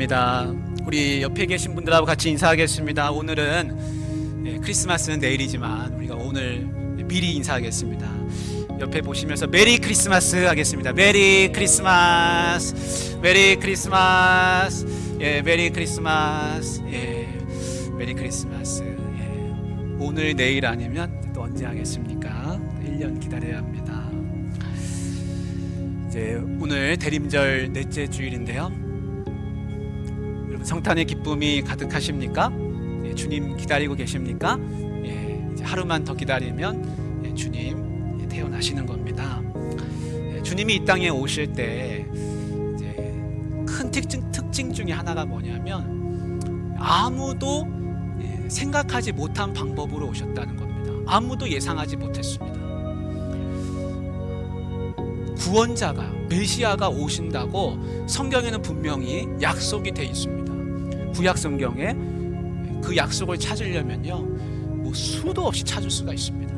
감사합니다. 우리 옆에 계신 분들하고 같이 인사하겠습니다. 오늘은 크리스마스는 내일이지만 우리가 오늘 미리 인사하겠습니다. 옆에 보시면서 메리 크리스마스 하겠습니다. 메리 크리스마스, 메리 크리스마스, 메리 크리스마스, 메리 크리스마스. 오늘 내일 아니면 또 언제 하겠습니까? 1년 기다려야 합니다. 이제 오늘 대림절 넷째 주일인데요. 여러분 성탄의 기쁨이 가득하십니까? 주님 기다리고 계십니까? 이제 하루만 더 기다리면 주님 태어나시는 겁니다. 주님이 이 땅에 오실 때 이제 큰 특징 중에 하나가 뭐냐면 아무도 생각하지 못한 방법으로 오셨다는 겁니다. 아무도 예상하지 못했습니다. 구원자가, 메시아가 오신다고 성경에는 분명히 약속이 돼 있습니다. 구약 성경에 그 약속을 찾으려면요, 뭐 수도 없이 찾을 수가 있습니다.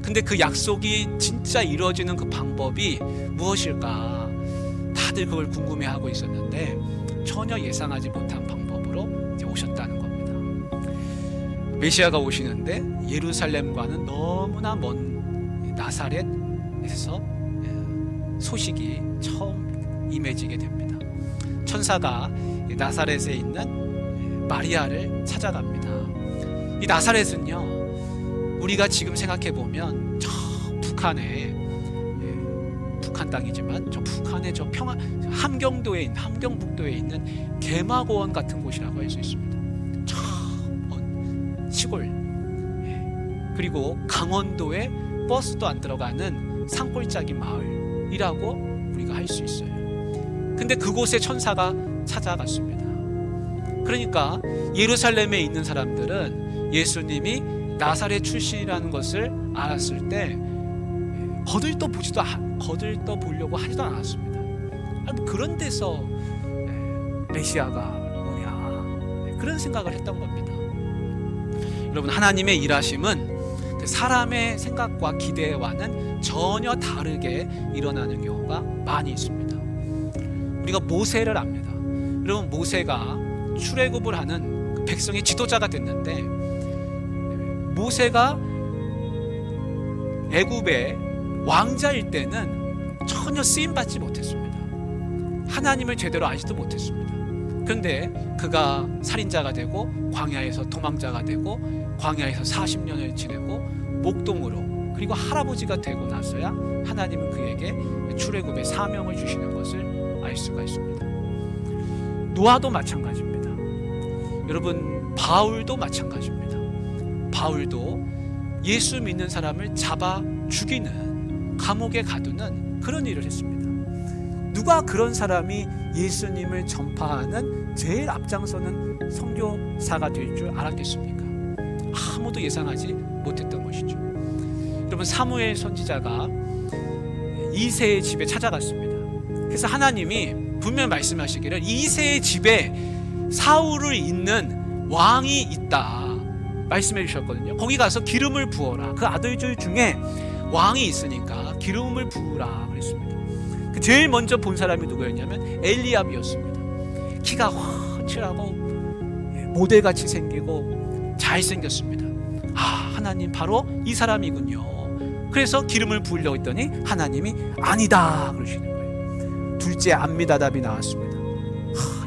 근데 그 약속이 진짜 이루어지는 그 방법이 무엇일까? 다들 그걸 궁금해하고 있었는데 전혀 예상하지 못한 방법으로 이제 오셨다는 겁니다. 메시아가 오시는데 예루살렘과는 너무나 먼 나사렛에서 소식이 처음 임해지게 됩니다. 천사가 나사렛에 있는 마리아를 찾아갑니다. 이 나사렛은요, 우리가 지금 생각해 보면 저 북한에, 북한 땅이지만 저 북한의 저 함경도에 있는, 함경북도에 있는 개마고원 같은 곳이라고 할 수 있습니다. 저 먼 시골, 그리고 강원도에 버스도 안 들어가는 산골짜기 마을이라고 우리가 할 수 있어요. 근데 그곳에 천사가 찾아갔습니다. 그러니까 예루살렘에 있는 사람들은 예수님이 나사렛 출신이라는 것을 알았을 때 거들떠보려고 하지도 않았습니다. 뭐 그런 데서 메시아가 뭐냐, 그런 생각을 했던 겁니다. 여러분, 하나님의 일하심은 사람의 생각과 기대와는 전혀 다르게 일어나는 경우가 많이 있습니다. 우리가 모세를 압니다. 여러분, 모세가 출애굽을 하는 그 백성의 지도자가 됐는데, 모세가 애굽의 왕자일 때는 전혀 쓰임받지 못했습니다. 하나님을 제대로 알지도 못했습니다. 그런데 그가 살인자가 되고 광야에서 도망자가 되고 광야에서 40년을 지내고 목동으로, 그리고 할아버지가 되고 나서야 하나님은 그에게 출애굽의 사명을 주시는 것을 알 수가 있습니다. 노아도 마찬가지입니다. 여러분, 바울도 마찬가지입니다. 바울도 예수 믿는 사람을 잡아 죽이는, 감옥에 가두는 그런 일을 했습니다. 누가 그런 사람이 예수님을 전파하는 제일 앞장서는 선교사가 될 줄 알았겠습니까? 아무도 예상하지 못했던 것이죠. 여러분, 사무엘 선지자가 이새의 집에 찾아갔습니다. 그래서 하나님이 분명히 말씀하시기를 이새의 집에 사울을 잇는 왕이 있다 말씀해 주셨거든요. 거기 가서 기름을 부어라. 그 아들들 중에 왕이 있으니까 기름을 부으라 그랬습니다. 그 제일 먼저 본 사람이 누구였냐면 엘리압이었습니다. 키가 훤칠하고 모델같이 생기고 잘생겼습니다. 하나님 바로 이 사람이군요. 그래서 기름을 부으려고 했더니 하나님이 아니다 그러시는 거예요. 둘째 암미다답이 나왔습니다.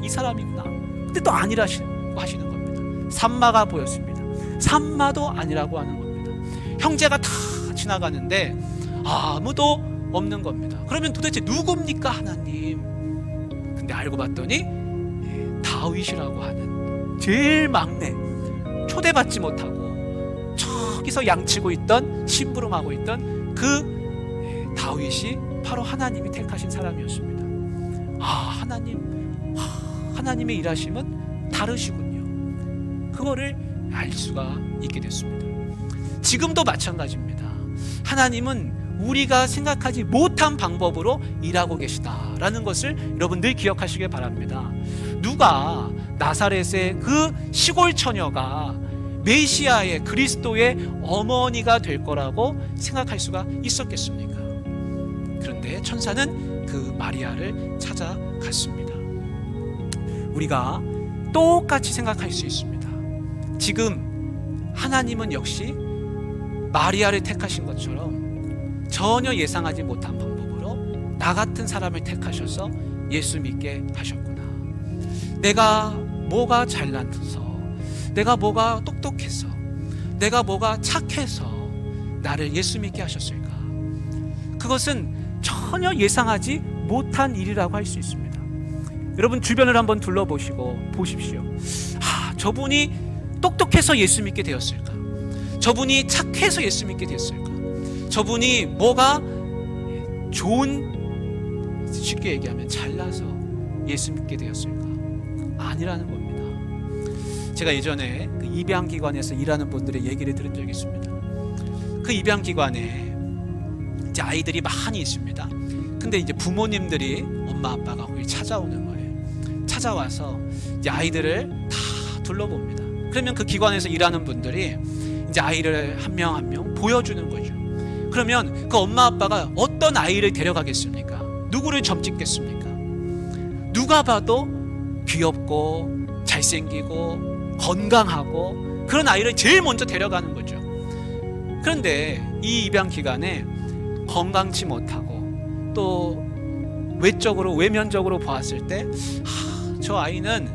이 사람이구나. 근데 또 아니라고 하시는 겁니다. 삼마가 보였습니다. 삼마도 아니라고 하는 겁니다. 형제가 다 지나가는데 아무도 없는 겁니다. 그러면 도대체 누굽니까 하나님? 근데 알고 봤더니 다윗이라고 하는 제일 막내, 초대받지 못하고 저기서 양치고 있던, 심부름하고 있던 그 다윗이 바로 하나님이 택하신 사람이었습니다. 하나님의 일하심은 다르시군요. 그거를 알 수가 있게 됐습니다. 지금도 마찬가지입니다. 하나님은 우리가 생각하지 못한 방법으로 일하고 계시다라는 것을 여러분 늘 기억하시길 바랍니다. 누가 나사렛의 그 시골 처녀가 메시아의, 그리스도의 어머니가 될 거라고 생각할 수가 있었겠습니까? 그런데 천사는 그 마리아를 찾아갔습니다. 우리가 똑같이 생각할 수 있습니다. 지금 하나님은 역시 마리아를 택하신 것처럼 전혀 예상하지 못한 방법으로 나 같은 사람을 택하셔서 예수 믿게 하셨구나. 내가 뭐가 잘나서, 내가 뭐가 똑똑해서, 내가 뭐가 착해서 나를 예수 믿게 하셨을까? 그것은 전혀 예상하지 못한 일이라고 할 수 있습니다. 여러분 주변을 한번 둘러보시고 보십시오. 저분이 똑똑해서 예수 믿게 되었을까? 저분이 착해서 예수 믿게 되었을까? 저분이 뭐가 좋은, 쉽게 얘기하면 잘나서 예수 믿게 되었을까? 아니라는 겁니다. 제가 예전에 그 입양기관에서 일하는 분들의 얘기를 들은 적이 있습니다. 그 입양기관에 이제 아이들이 많이 있습니다. 근데 이제 부모님들이, 엄마 아빠가 거기 찾아오는 거예요. 찾아와서 이제 아이들을 다 둘러봅니다. 그러면 그 기관에서 일하는 분들이 이제 아이를 한 명 한 명 보여주는 거죠. 그러면 그 엄마 아빠가 어떤 아이를 데려가겠습니까? 누구를 점찍겠습니까? 누가 봐도 귀엽고 잘생기고 건강하고 그런 아이를 제일 먼저 데려가는 거죠. 그런데 이 입양 기간에 건강치 못하고 또 외면적으로 보았을 때 저 아이는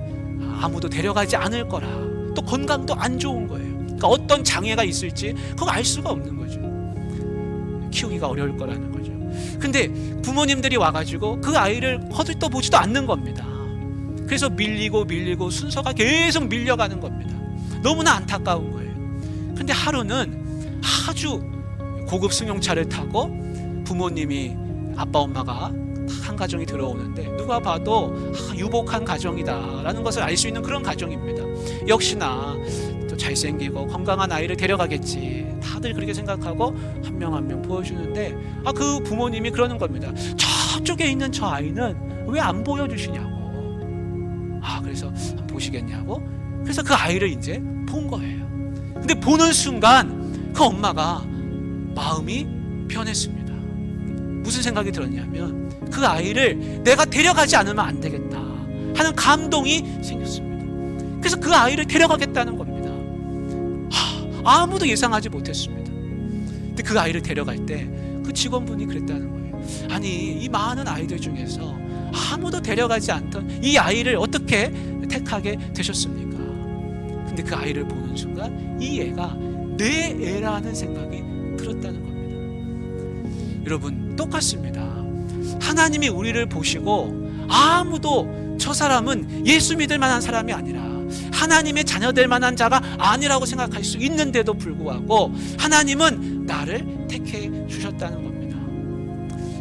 아무도 데려가지 않을 거라, 또 건강도 안 좋은 거예요. 그러니까 어떤 장애가 있을지 그거 알 수가 없는 거죠. 키우기가 어려울 거라는 거죠. 근데 부모님들이 와가지고 그 아이를 거들떠보지도 않는 겁니다. 그래서 밀리고 순서가 계속 밀려가는 겁니다. 너무나 안타까운 거예요. 근데 하루는 아주 고급 승용차를 타고 부모님이, 아빠 엄마가 한 가정이 들어오는데 누가 봐도 유복한 가정이다라는 것을 알 수 있는 그런 가정입니다. 역시나 또 잘생기고 건강한 아이를 데려가겠지, 다들 그렇게 생각하고 한 명 한 명 보여주는데 그 부모님이 그러는 겁니다. 저쪽에 있는 저 아이는 왜 안 보여주시냐고. 그래서 한번 보시겠냐고. 그래서 그 아이를 이제 본 거예요. 근데 보는 순간 그 엄마가 마음이 변했습니다. 무슨 생각이 들었냐면 그 아이를 내가 데려가지 않으면 안 되겠다 하는 감동이 생겼습니다. 그래서 그 아이를 데려가겠다는 겁니다. 아무도 예상하지 못했습니다. 근데 그 아이를 데려갈 때 그 직원분이 그랬다는 거예요. 아니, 이 많은 아이들 중에서 아무도 데려가지 않던 이 아이를 어떻게 택하게 되셨습니까? 근데 그 아이를 보는 순간 이 애가 내 애라는 생각이 들었다는 겁니다. 여러분, 똑같습니다. 하나님이 우리를 보시고 아무도 저 사람은 예수 믿을 만한 사람이 아니라 하나님의 자녀 될 만한 자가 아니라고 생각할 수 있는데도 불구하고 하나님은 나를 택해 주셨다는 겁니다.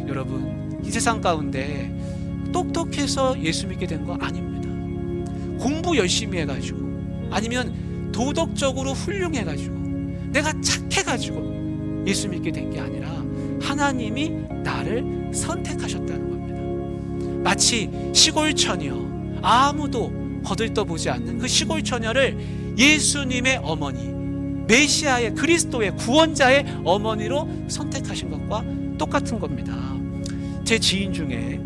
여러분, 이 세상 가운데 똑똑해서 예수 믿게 된 거 아닙니다. 공부 열심히 해가지고, 아니면 도덕적으로 훌륭해가지고, 내가 착해가지고 예수 믿게 된 게 아니라 하나님이 나를 선택하셨다는 겁니다. 마치 시골 처녀, 아무도 거들떠보지 않는 그 시골 처녀를 예수님의 어머니, 메시아의, 그리스도의 구원자의 어머니로 선택하신 것과 똑같은 겁니다. 제 지인 중에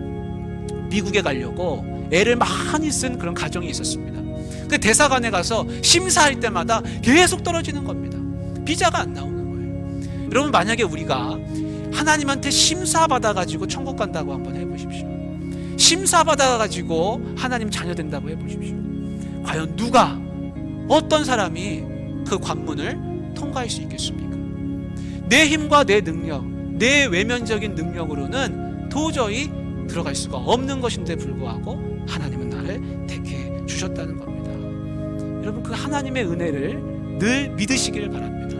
미국에 가려고 애를 많이 쓴 그런 가정이 있었습니다. 그 대사관에 가서 심사할 때마다 계속 떨어지는 겁니다. 비자가 안 나오는 거예요. 여러분, 만약에 우리가 하나님한테 심사받아가지고 천국 간다고 한번 해보십시오. 심사받아가지고 하나님 자녀 된다고 해보십시오. 과연 누가, 어떤 사람이 그 관문을 통과할 수 있겠습니까? 내 힘과 내 능력, 내 외면적인 능력으로는 도저히 들어갈 수가 없는 것인데 불구하고 하나님은 나를 택해 주셨다는 겁니다. 여러분, 그 하나님의 은혜를 늘 믿으시기를 바랍니다.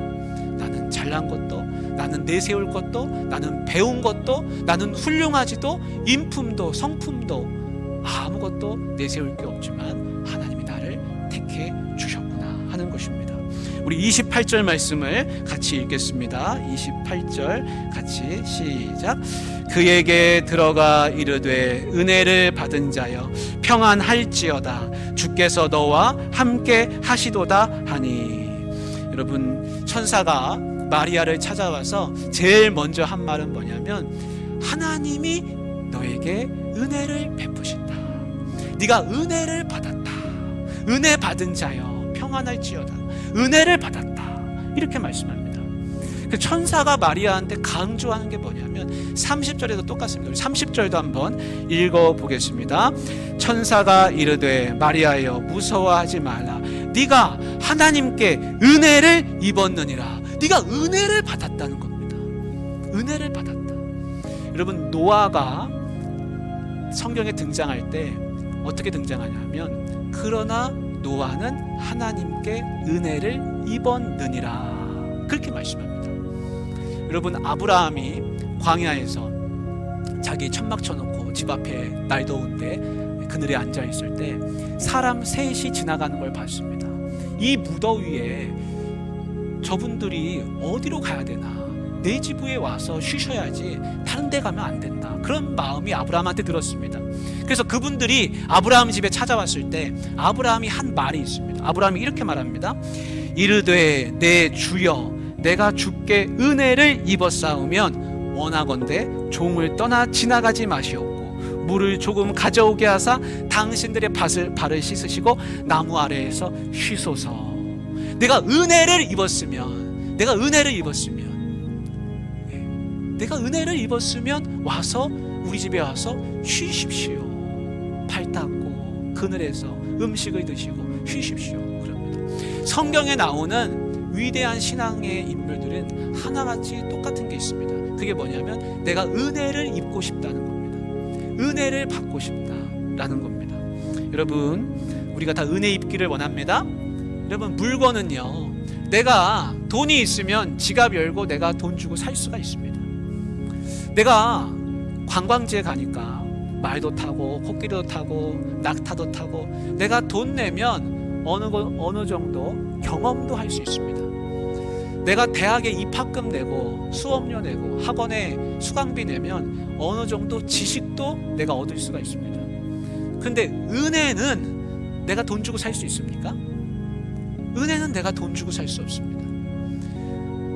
나는 잘난 것도, 나는 내세울 것도, 나는 배운 것도, 나는 훌륭하지도, 인품도 성품도 아무것도 내세울 게 없지만 하나님이 나를 택해 주셨구나 하는 것입니다. 우리 28절 말씀을 같이 읽겠습니다. 28절 같이 시작. 그에게 들어가 이르되 은혜를 받은 자여 평안할지어다 주께서 너와 함께 하시도다 하니. 여러분, 천사가 마리아를 찾아와서 제일 먼저 한 말은 뭐냐면 하나님이 너에게 은혜를 베푸신다. 네가 은혜를 받았다. 은혜 받은 자여 평안할지어다. 은혜를 받았다. 이렇게 말씀합니다. 그 천사가 마리아한테 강조하는 게 뭐냐면 30절에도 똑같습니다. 우리 30절도 한번 읽어보겠습니다. 천사가 이르되 마리아여 무서워하지 말라. 네가 하나님께 은혜를 입었느니라. 네가 은혜를 받았다는 겁니다. 은혜를 받았다. 여러분, 노아가 성경에 등장할 때 어떻게 등장하냐면 그러나 노아는 하나님께 은혜를 입었느니라. 그렇게 말씀합니다. 여러분, 아브라함이 광야에서 자기 천막 쳐놓고 집 앞에 날 더운데 그늘에 앉아있을 때 사람 셋이 지나가는 걸 봤습니다. 이 무더위에 저분들이 어디로 가야 되나, 내 집에 와서 쉬셔야지 다른 데 가면 안 된다. 그런 마음이 아브라함한테 들었습니다. 그래서 그분들이 아브라함 집에 찾아왔을 때 아브라함이 한 말이 있습니다. 아브라함이 이렇게 말합니다. 이르되 내 주여 내가 주께 은혜를 입었사오면 원하건대 종을 떠나 지나가지 마시옵고 물을 조금 가져오게 하사 당신들의 발을 씻으시고 나무 아래에서 쉬소서. 내가 은혜를 입었으면 와서 우리 집에 와서 쉬십시오. 발 닦고 그늘에서 음식을 드시고 쉬십시오. 그럽니다. 성경에 나오는 위대한 신앙의 인물들은 하나같이 똑같은 게 있습니다. 그게 뭐냐면 내가 은혜를 입고 싶다는 겁니다. 은혜를 받고 싶다라는 겁니다. 여러분, 우리가 다 은혜 입기를 원합니다. 여러분, 물건은요, 내가 돈이 있으면 지갑 열고 내가 돈 주고 살 수가 있습니다. 내가 관광지에 가니까 말도 타고 코끼리도 타고 낙타도 타고 내가 돈 내면 어느 정도 경험도 할 수 있습니다. 내가 대학에 입학금 내고 수업료 내고 학원에 수강비 내면 어느 정도 지식도 내가 얻을 수가 있습니다. 근데 은혜는 내가 돈 주고 살 수 있습니까? 은혜는 내가 돈 주고 살 수 없습니다.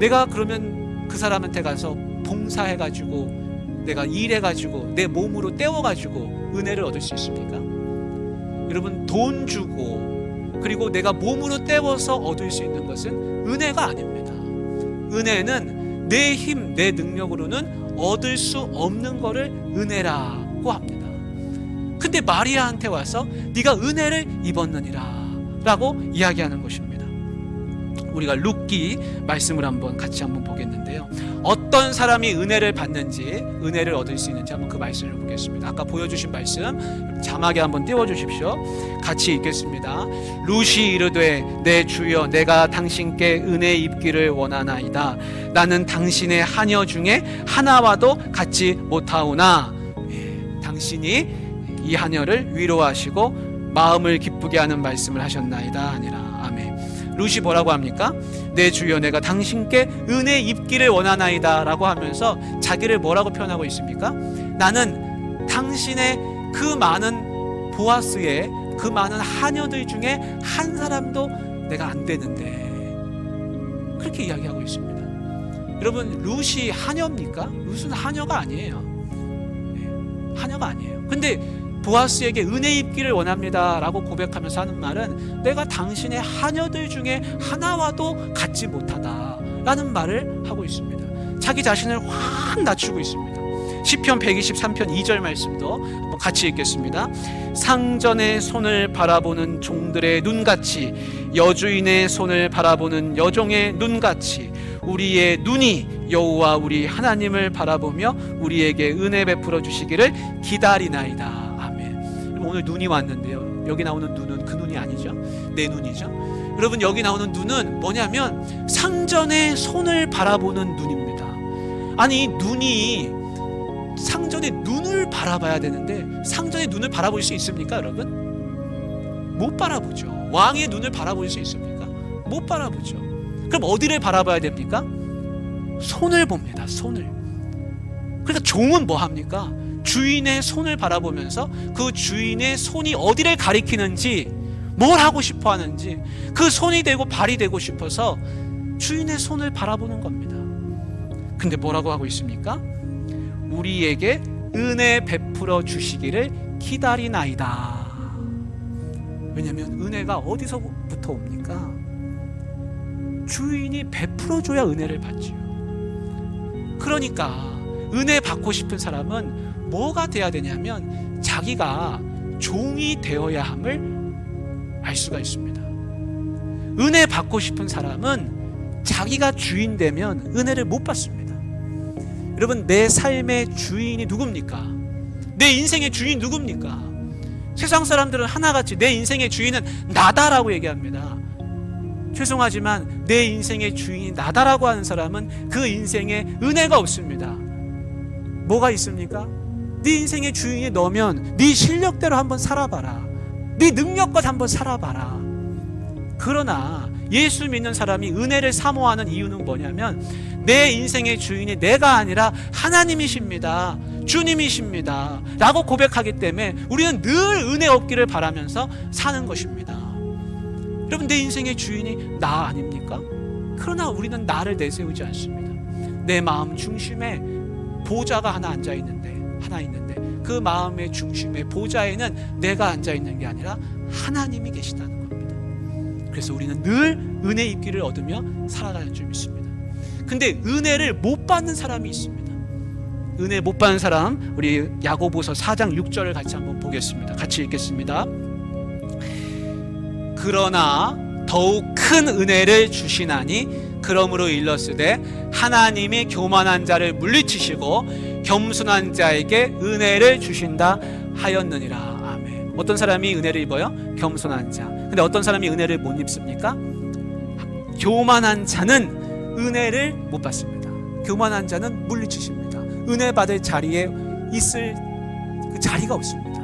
내가 그러면 그 사람한테 가서 봉사해가지고 내가 일해가지고 내 몸으로 때워가지고 은혜를 얻을 수 있습니까? 여러분, 돈 주고 그리고 내가 몸으로 때워서 얻을 수 있는 것은 은혜가 아닙니다. 은혜는 내 힘, 내 능력으로는 얻을 수 없는 거를 은혜라고 합니다. 근데 마리아한테 와서 네가 은혜를 입었느니라 라고 이야기하는 것입니다. 우리가 룻기 말씀을 같이 한번 보겠는데요. 어떤 사람이 은혜를 받는지, 은혜를 얻을 수 있는지 한번 그 말씀을 보겠습니다. 아까 보여주신 말씀 자막에 한번 띄워주십시오. 같이 읽겠습니다. 룻이 이르되 내 주여 내가 당신께 은혜 입기를 원하나이다. 나는 당신의 하녀 중에 하나와도 같지 못하오나. 당신이 이 하녀를 위로하시고 마음을 기쁘게 하는 말씀을 하셨나이다 아니라. 아멘. 룻이 뭐라고 합니까? 내 주여 내가 당신께 은혜 입기를 원하나이다 라고 하면서 자기를 뭐라고 표현하고 있습니까? 나는 당신의 그 많은 보아스의 그 많은 하녀들 중에 한 사람도 내가 안 되는데, 그렇게 이야기하고 있습니다. 여러분, 룻이 하녀입니까? 룻은 하녀가 아니에요. 하녀가 아니에요. 근데 보아스에게 은혜 입기를 원합니다 라고 고백하면서 하는 말은 내가 당신의 하녀들 중에 하나와도 같지 못하다 라는 말을 하고 있습니다. 자기 자신을 확 낮추고 있습니다. 시편 123편 2절 말씀도 같이 읽겠습니다. 상전의 손을 바라보는 종들의 눈같이 여주인의 손을 바라보는 여종의 눈같이 우리의 눈이 여호와 우리 하나님을 바라보며 우리에게 은혜 베풀어 주시기를 기다리나이다. 오늘 눈이 왔는데요, 여기 나오는 눈은 그 눈이 아니죠. 내 눈이죠. 여러분, 여기 나오는 눈은 뭐냐면 상전의 손을 바라보는 눈입니다. 아니, 눈이 상전의 눈을 바라봐야 되는데 상전의 눈을 바라볼 수 있습니까? 여러분, 못 바라보죠. 왕의 눈을 바라볼 수 있습니까? 못 바라보죠. 그럼 어디를 바라봐야 됩니까? 손을 봅니다. 손을. 그러니까 종은 뭐 합니까? 주인의 손을 바라보면서 그 주인의 손이 어디를 가리키는지, 뭘 하고 싶어 하는지 그 손이 되고 발이 되고 싶어서 주인의 손을 바라보는 겁니다. 근데 뭐라고 하고 있습니까? 우리에게 은혜 베풀어 주시기를 기다리나이다. 왜냐하면 은혜가 어디서부터 옵니까? 주인이 베풀어줘야 은혜를 받지요. 그러니까 은혜 받고 싶은 사람은 뭐가 돼야 되냐면 자기가 종이 되어야 함을 알 수가 있습니다. 은혜 받고 싶은 사람은 자기가 주인 되면 은혜를 못 받습니다. 여러분, 내 삶의 주인이 누굽니까? 내 인생의 주인 누굽니까? 세상 사람들은 하나같이 내 인생의 주인은 나다라고 얘기합니다. 죄송하지만 내 인생의 주인이 나다라고 하는 사람은 그 인생에 은혜가 없습니다. 뭐가 있습니까? 네 인생의 주인이 너면 네 실력대로 한번 살아봐라. 네 능력껏 한번 살아봐라. 그러나 예수 믿는 사람이 은혜를 사모하는 이유는 뭐냐면 내 인생의 주인이 내가 아니라 하나님이십니다, 주님이십니다 라고 고백하기 때문에 우리는 늘 은혜 얻기를 바라면서 사는 것입니다. 여러분, 내 인생의 주인이 나 아닙니까? 그러나 우리는 나를 내세우지 않습니다. 내 마음 중심에 보좌가 하나 있는데 그 마음의 중심에 보좌에는 내가 앉아있는 게 아니라 하나님이 계시다는 겁니다. 그래서 우리는 늘 은혜 입기를 얻으며 살아가는 줄 믿습니다. 근데 은혜를 못 받는 사람이 있습니다. 은혜 못 받는 사람, 우리 야고보서 4장 6절을 같이 한번 보겠습니다. 같이 읽겠습니다. 그러나 더욱 큰 은혜를 주시나니 그러므로 일렀으되 하나님이 교만한 자를 물리치시고 겸손한 자에게 은혜를 주신다 하였느니라. 아멘. 어떤 사람이 은혜를 입어요? 겸손한 자. 근데 어떤 사람이 은혜를 못 입습니까? 교만한 자는 은혜를 못 받습니다. 교만한 자는 물리치십니다. 은혜 받을 자리에 있을 그 자리가 없습니다.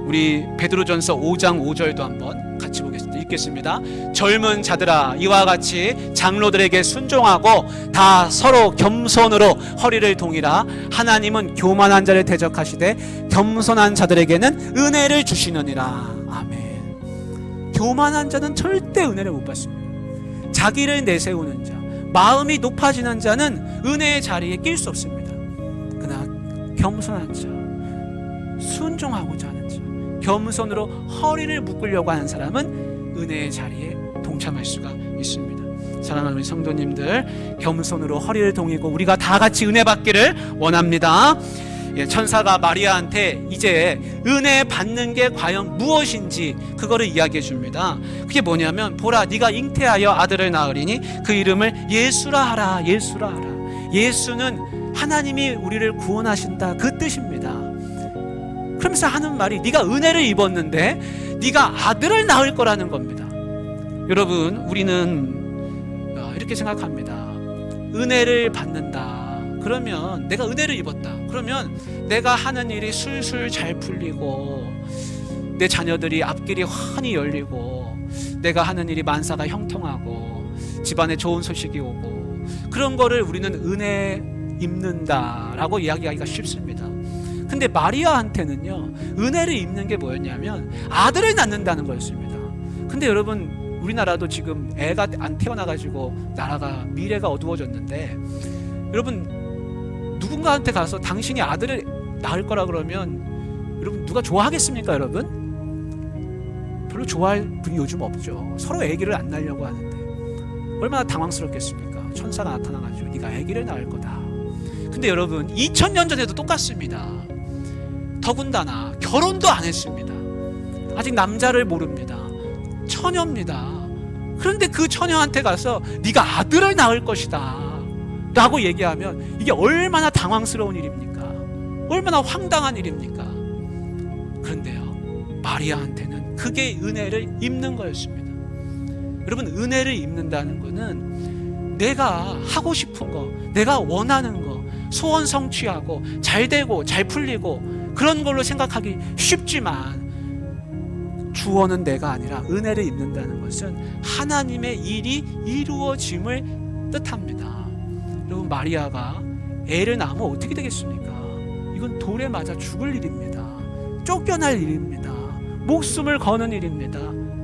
우리 베드로전서 5장 5절도 한번 같이 보겠습니다. 읽겠습니다. 젊은 자들아, 이와 같이 장로들에게 순종하고 다 서로 겸손으로 허리를 동이라. 하나님은 교만한 자를 대적하시되 겸손한 자들에게는 은혜를 주시느니라. 아멘. 교만한 자는 절대 은혜를 못 받습니다. 자기를 내세우는 자, 마음이 높아지는 자는 은혜의 자리에 낄 수 없습니다. 그러나 겸손한 자, 순종하고자 하는 자, 겸손으로 허리를 묶으려고 하는 사람은 은혜의 자리에 동참할 수가 있습니다. 사랑하는 우리 성도님들, 겸손으로 허리를 동이고 우리가 다 같이 은혜 받기를 원합니다. 천사가 마리아한테 이제 은혜 받는 게 과연 무엇인지 그거를 이야기해 줍니다. 그게 뭐냐면, 보라, 네가 잉태하여 아들을 낳으리니 그 이름을 예수라 하라. 예수라 하라. 예수는 하나님이 우리를 구원하신다, 그 뜻입니다. 그러면서 하는 말이 네가 은혜를 입었는데 네가 아들을 낳을 거라는 겁니다. 여러분, 우리는 이렇게 생각합니다. 은혜를 받는다 그러면, 내가 은혜를 입었다 그러면 내가 하는 일이 술술 잘 풀리고 내 자녀들이 앞길이 환히 열리고 내가 하는 일이 만사가 형통하고 집안에 좋은 소식이 오고, 그런 거를 우리는 은혜 입는다라고 이야기하기가 쉽습니다. 근데 마리아한테는요, 은혜를 입는 게 뭐였냐면 아들을 낳는다는 거였습니다. 근데 여러분, 우리나라도 지금 애가 안 태어나가지고 나라가 미래가 어두워졌는데, 여러분, 누군가한테 가서 당신이 아들을 낳을 거라 그러면 여러분 누가 좋아하겠습니까? 여러분 별로 좋아할 분이 요즘 없죠. 서로 아기를 안 낳으려고 하는데 얼마나 당황스럽겠습니까? 천사가 나타나가지고 네가 아기를 낳을 거다. 근데 여러분, 2000년 전에도 똑같습니다. 더군다나 결혼도 안 했습니다. 아직 남자를 모릅니다. 처녀입니다. 그런데 그 처녀한테 가서 네가 아들을 낳을 것이다 라고 얘기하면 이게 얼마나 당황스러운 일입니까? 얼마나 황당한 일입니까? 그런데요, 마리아한테는 그게 은혜를 입는 거였습니다. 여러분, 은혜를 입는다는 거는 내가 하고 싶은 거, 내가 원하는 거, 소원 성취하고 잘 되고 잘 풀리고 그런 걸로 생각하기 쉽지만, 주어는 내가 아니라 은혜를 입는다는 것은 하나님의 일이 이루어짐을 뜻합니다. 여러분, 마리아가 애를 낳으면 어떻게 되겠습니까? 이건 돌에 맞아 죽을 일입니다. 쫓겨날 일입니다. 목숨을 거는 일입니다.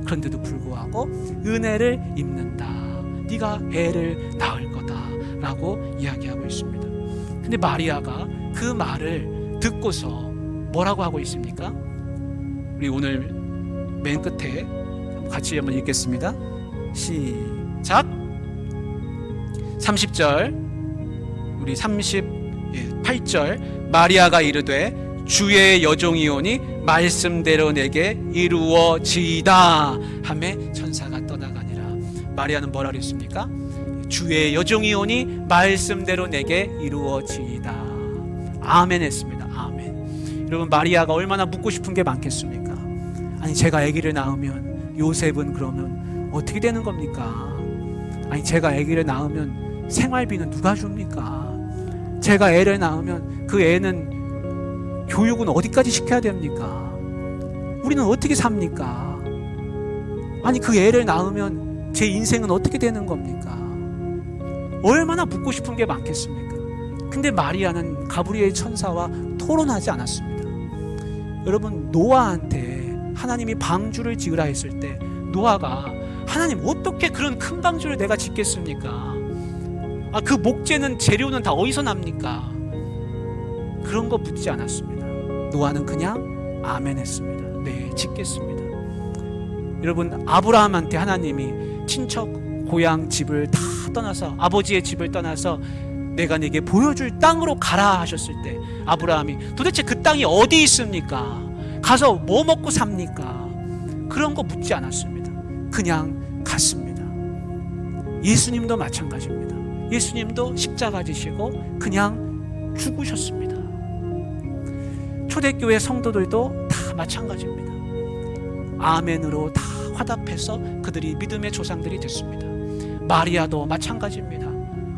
그런데도 불구하고 은혜를 입는다. 네가 애를 낳을 거다 라고 이야기하고 있습니다. 근데 마리아가 그 말을 듣고서 뭐라고 하고 있습니까? 우리 오늘 맨 끝에 같이 한번 읽겠습니다. 시작. 30절 우리 38절 마리아가 이르되 주의 여종이오니 말씀대로 내게 이루어지이다 하매 천사가 떠나가니라. 마리아는 뭐라 그랬습니까? 주의 여종이오니 말씀대로 내게 이루어지이다. 아멘 했습니다. 아멘. 여러분, 마리아가 얼마나 묻고 싶은 게 많겠습니까? 아니, 제가 아기를 낳으면 요셉은 그러면 어떻게 되는 겁니까? 아니, 제가 아기를 낳으면 생활비는 누가 줍니까? 제가 애를 낳으면 그 애는 교육은 어디까지 시켜야 됩니까? 우리는 어떻게 삽니까? 아니, 그 애를 낳으면 제 인생은 어떻게 되는 겁니까? 얼마나 묻고 싶은 게 많겠습니까? 근데 마리아는 가브리엘 천사와 토론하지 않았습니다. 여러분, 노아한테 하나님이 방주를 지으라 했을 때 노아가 하나님, 어떻게 그런 큰 방주를 내가 짓겠습니까? 그 목재는 재료는 다 어디서 납니까? 그런 거 묻지 않았습니다. 노아는 그냥 아멘 했습니다. 네, 짓겠습니다. 여러분, 아브라함한테 하나님이 친척 고향 집을 다 떠나서, 아버지의 집을 떠나서 내가 네게 보여줄 땅으로 가라 하셨을 때 아브라함이 도대체 그 땅이 어디 있습니까? 가서 뭐 먹고 삽니까? 그런 거 묻지 않았습니다. 그냥 갔습니다. 예수님도 마찬가지입니다. 예수님도 십자가 지시고 그냥 죽으셨습니다. 초대교회 성도들도 다 마찬가지입니다. 아멘으로 다 화답해서 그들이 믿음의 조상들이 됐습니다. 마리아도 마찬가지입니다.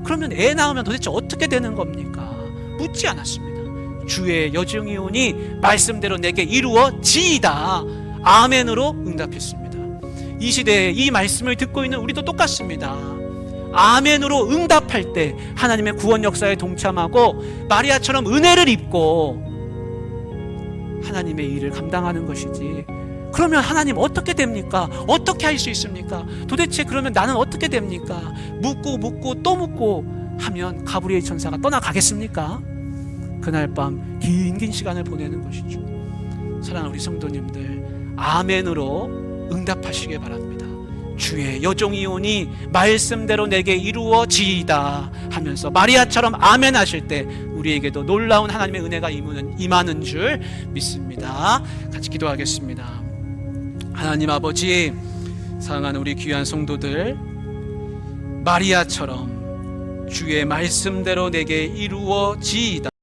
그러면 애 낳으면 도대체 어떻게 되는 겁니까? 묻지 않았습니다. 주의 여종이오니 말씀대로 내게 이루어지이다. 아멘으로 응답했습니다. 이 시대에 이 말씀을 듣고 있는 우리도 똑같습니다. 아멘으로 응답할 때 하나님의 구원 역사에 동참하고 마리아처럼 은혜를 입고 하나님의 일을 감당하는 것이지. 그러면 하나님 어떻게 됩니까? 어떻게 할 수 있습니까? 도대체 그러면 나는 어떻게 됩니까? 묻고 또 묻고 하면 가브리엘 천사가 떠나가겠습니까? 그날 밤 긴 시간을 보내는 것이죠. 사랑하는 우리 성도님들, 아멘으로 응답하시길 바랍니다. 주의 여종이오니 말씀대로 내게 이루어지이다 하면서 마리아처럼 아멘 하실 때 우리에게도 놀라운 하나님의 은혜가 임하는 줄 믿습니다. 같이 기도하겠습니다. 하나님 아버지, 사랑하는 우리 귀한 성도들, 마리아처럼 주의 말씀대로 내게 이루어지이다.